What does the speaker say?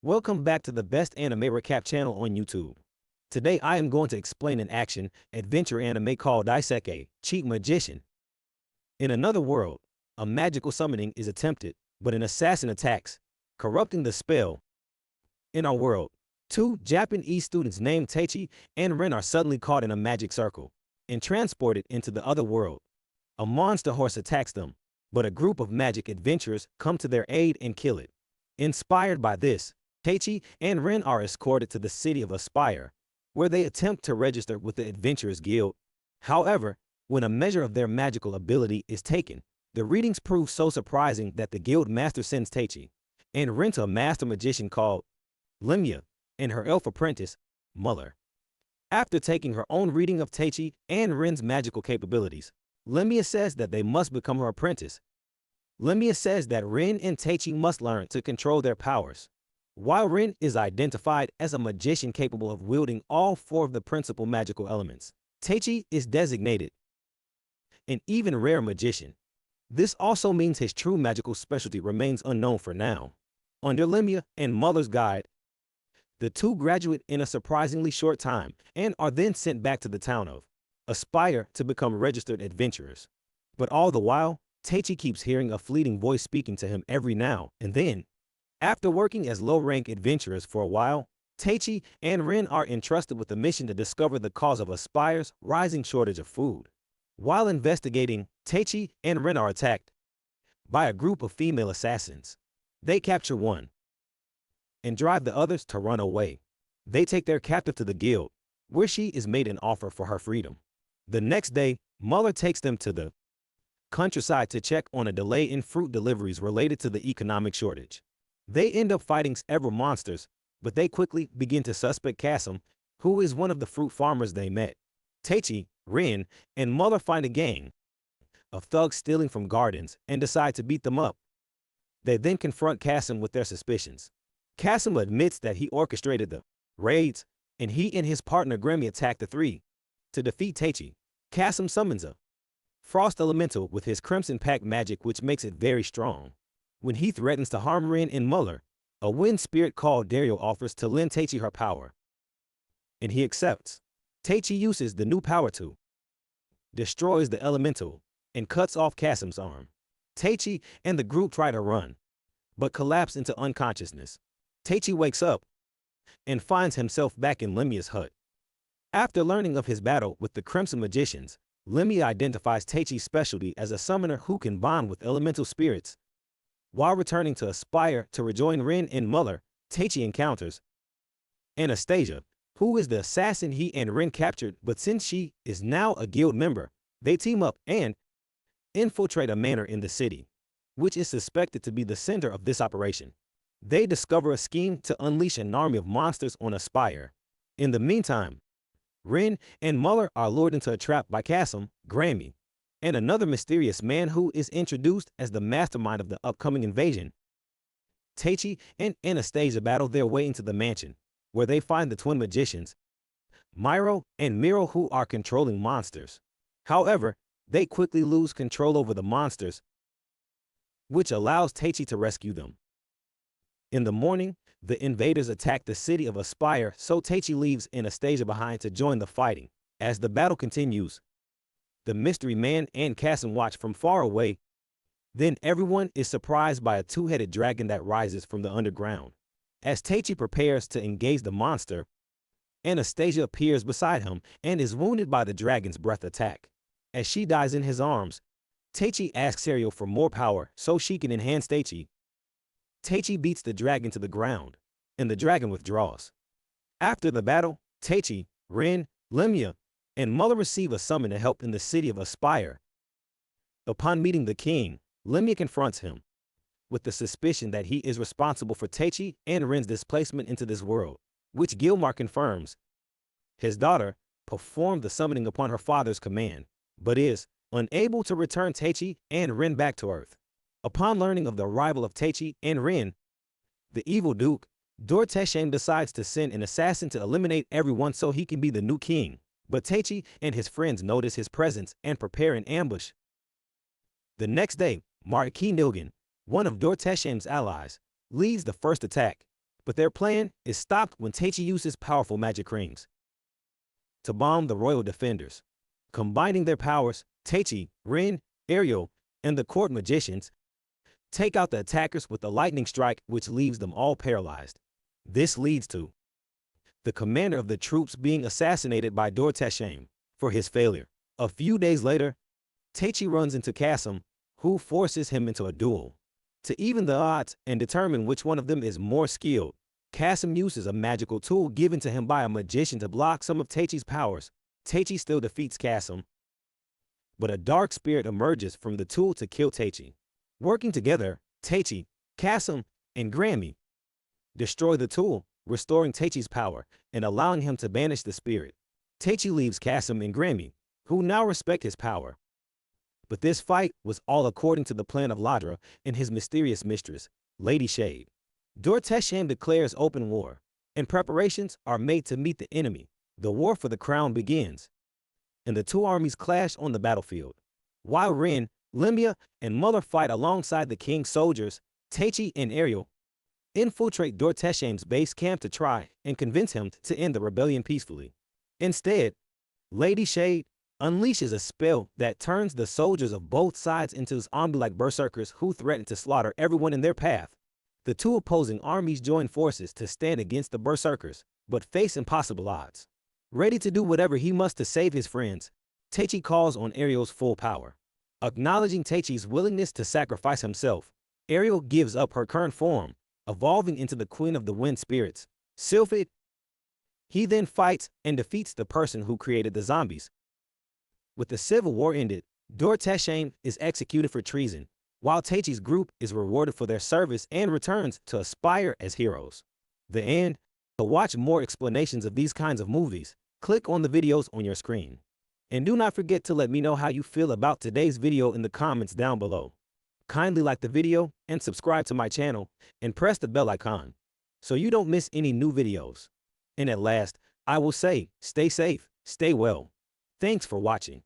Welcome back to the best anime recap channel on YouTube. Today I am going to explain an action-adventure anime called Taichi, Cheat Magician. In another world, a magical summoning is attempted, but an assassin attacks, corrupting the spell. In our world, two Japanese students named Taichi and Rin are suddenly caught in a magic circle and transported into the other world. A monster horse attacks them, but a group of magic adventurers come to their aid and kill it. Inspired by this, Taichi and Rin are escorted to the city of Aspire, where they attempt to register with the Adventurers Guild. However, when a measure of their magical ability is taken, the readings prove so surprising that the guild master sends Taichi and Rin to a master magician called Lemia and her elf apprentice, Muller. After taking her own reading of Taichi and Rin's magical capabilities, Lemia says that they must become her apprentice. Lemia says that Rin and Taichi must learn to control their powers. While Rin is identified as a magician capable of wielding all four of the principal magical elements, Taichi is designated an even rare magician. This also means his true magical specialty remains unknown for now. Under Lemia and Muller's guide, the two graduate in a surprisingly short time and are then sent back to the town of Aspire to become registered adventurers. But all the while, Taichi keeps hearing a fleeting voice speaking to him every now and then. After working as low-rank adventurers for a while, Taichi and Rin are entrusted with the mission to discover the cause of Aspire's rising shortage of food. While investigating, Taichi and Rin are attacked by a group of female assassins. They capture one and drive the others to run away. They take their captive to the guild, where she is made an offer for her freedom. The next day, Muller takes them to the countryside to check on a delay in fruit deliveries related to the economic shortage. They end up fighting several monsters, but they quickly begin to suspect Kasim, who is one of the fruit farmers they met. Taichi, Rin, and Muller find a gang of thugs stealing from gardens and decide to beat them up. They then confront Kasim with their suspicions. Kasim admits that he orchestrated the raids, and he and his partner Grammy attack the three. To defeat Taichi, Kasim summons a frost elemental with his crimson pact magic, which makes it very strong. When he threatens to harm Rin and Muller, a wind spirit called Dario offers to lend Taichi her power, and he accepts. Taichi uses the new power to destroys the elemental and cuts off Kasim's arm. Taichi and the group try to run, but collapse into unconsciousness. Taichi wakes up and finds himself back in Lemia's hut. After learning of his battle with the Crimson Magicians, Lemia identifies Taichi's specialty as a summoner who can bond with elemental spirits. While returning to Aspire to rejoin Rin and Muller, Taichi encounters Anastasia, who is the assassin he and Rin captured, but since she is now a guild member, they team up and infiltrate a manor in the city, which is suspected to be the center of this operation. They discover a scheme to unleash an army of monsters on Aspire. In the meantime, Rin and Muller are lured into a trap by Kasim, Grammy, and another mysterious man who is introduced as the mastermind of the upcoming invasion. Taichi and Anastasia battle their way into the mansion, where they find the twin magicians, Myro and Miro, who are controlling monsters. However, they quickly lose control over the monsters, which allows Taichi to rescue them. In the morning, the invaders attack the city of Aspire, so Taichi leaves Anastasia behind to join the fighting. As the battle continues, the mystery man and Kasim watch from far away. Then everyone is surprised by a two-headed dragon that rises from the underground. As Taichi prepares to engage the monster, Anastasia appears beside him and is wounded by the dragon's breath attack. As she dies in his arms, Taichi asks Ariel for more power so she can enhance Taichi. Taichi beats the dragon to the ground, and the dragon withdraws. After the battle, Taichi, Rin, Lemia, and Muller receive a summon to help in the city of Aspire. Upon meeting the king, Lemia confronts him with the suspicion that he is responsible for Taichi and Rin's displacement into this world, which Gilmar confirms. His daughter performed the summoning upon her father's command, but is unable to return Taichi and Rin back to Earth. Upon learning of the arrival of Taichi and Rin, the evil Duke, Dorteshem, decides to send an assassin to eliminate everyone so he can be the new king. But Taichi and his friends notice his presence and prepare an ambush. The next day, Marquis Nilgan, one of Dorteshem's allies, leads the first attack, But their plan is stopped when Taichi uses powerful magic rings to bomb the royal defenders. Combining their powers, Taichi, Rin, Ariel, and the court magicians take out the attackers with a lightning strike which leaves them all paralyzed. This leads to the commander of the troops being assassinated by Dorteshaim for his failure. A few days later, Taichi runs into Kasim, who forces him into a duel. To even the odds and determine which one of them is more skilled, Kasim uses a magical tool given to him by a magician to block some of Taichi's powers. Taichi still defeats Kasim, but a dark spirit emerges from the tool to kill Taichi. Working together, Taichi, Kasim, and Grammy destroy the tool, restoring Taichi's power and allowing him to banish the spirit. Taichi leaves Kasim and Grammy, who now respect his power. But this fight was all according to the plan of Ladra and his mysterious mistress, Lady Shade. Dorteshaim declares open war, and preparations are made to meet the enemy. The war for the crown begins, and the two armies clash on the battlefield. While Rin, Limia, and Mother fight alongside the king's soldiers, Taichi and Ariel infiltrate Dorteshaim's base camp to try and convince him to end the rebellion peacefully. Instead, Lady Shade unleashes a spell that turns the soldiers of both sides into zombie-like berserkers who threaten to slaughter everyone in their path. The two opposing armies join forces to stand against the berserkers, but face impossible odds. Ready to do whatever he must to save his friends, Taichi calls on Ariel's full power. Acknowledging Taichi's willingness to sacrifice himself, Ariel gives up her current form, evolving into the Queen of the Wind Spirits, Sylphid. He then fights and defeats the person who created the zombies. With the civil war ended, Dorteshaim is executed for treason, while Taichi's group is rewarded for their service and returns to aspire as heroes. The end. To watch more explanations of these kinds of movies, click on the videos on your screen. And do not forget to let me know how you feel about today's video in the comments down below. Kindly like the video and subscribe to my channel and press the bell icon so you don't miss any new videos. And at last, I will say, stay safe, stay well. Thanks for watching.